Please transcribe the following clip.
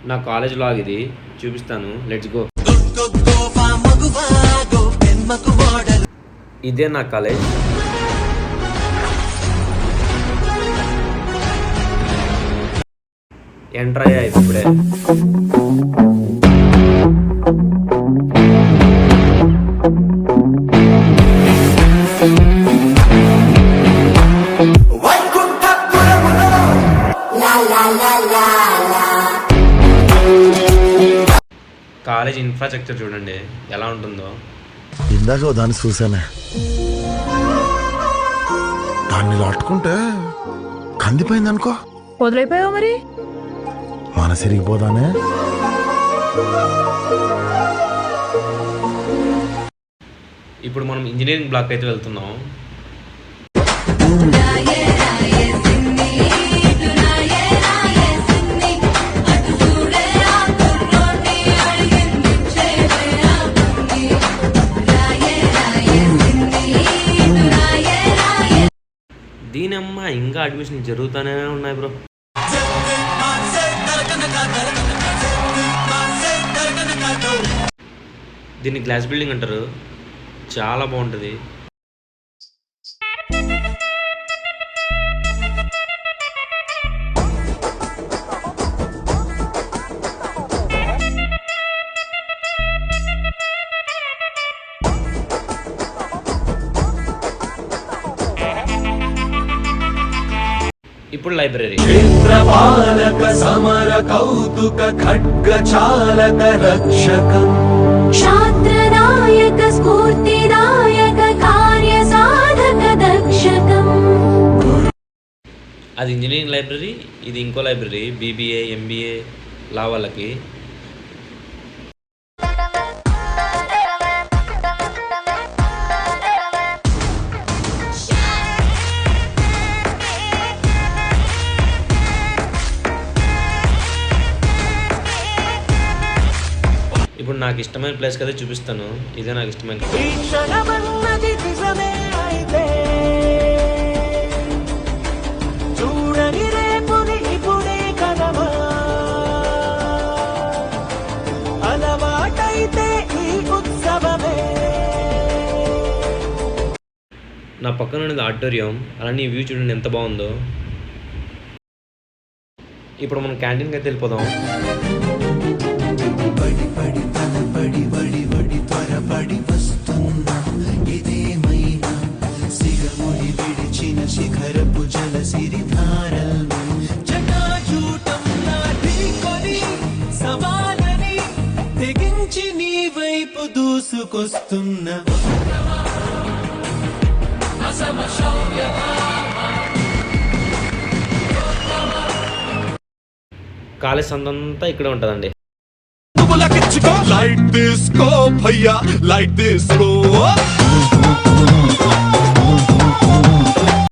నా college log ఇది చూపిస్తాను, లెట్స్ గో. ఇదే నా కాలేజ్. ఎంటర్ అయ్యా ఇప్పుడే. కాలేజ్ ఇన్ఫ్రాస్ట్రక్చర్ చూడండి ఎలా ఉంటుందో. ఇందాక దాన్ని చూసానే, దాన్ని అట్టుకుంటే కందిపోయింది అనుకో, వదిలేపోయావు మరి. మన సిరిగిపోదానే. ఇప్పుడు మనం ఇంజనీరింగ్ బ్లాక్ అయితే వెళ్తున్నాం. దీనమ్మ ఇంకా అడ్మిషన్ జరుగుతూనే ఉన్నాయి బ్రో. దీన్ని గ్లాస్ బిల్డింగ్ అంటారు, చాలా బాగుంటుంది. ఇప్పుడు లైబ్రరీ. క్షేత్రపాలక సమర కౌతుక ఖడ్గ చాలక రక్షకం, క్షాత్రనాయక స్ఫూర్తిదాయక కార్య సాధక దక్షకం. అది ఇంజనీరింగ్ లైబ్రరీ, ఇది ఇంకో లైబ్రరీ బీబీఏ ఎంబీఏ లా వాళ్ళకి. ఇప్పుడు నాకు ఇష్టమైన ప్లేస్ కదా చూపిస్తాను. ఇదే నాకు ఇష్టమైన నా పక్కన ఉన్నది ఆడిటోరియం. అలానే ఈ వ్యూ చూడండి ఎంత బాగుందో. ఇప్పుడు మనం క్యాంటీన్కి అయితే వెళ్ళిపోదాం. శిఖరపు జల సిరిధారల్ జటాజూటం నాటికొని సవాలని తెగించి నీ వైపు దూసుకొస్తున్న కాలేజ్ అంతా ఇక్కడే ఉంటుందండి. లైట్ తీసుకో భయ్యా, లైట్ తీసుకో.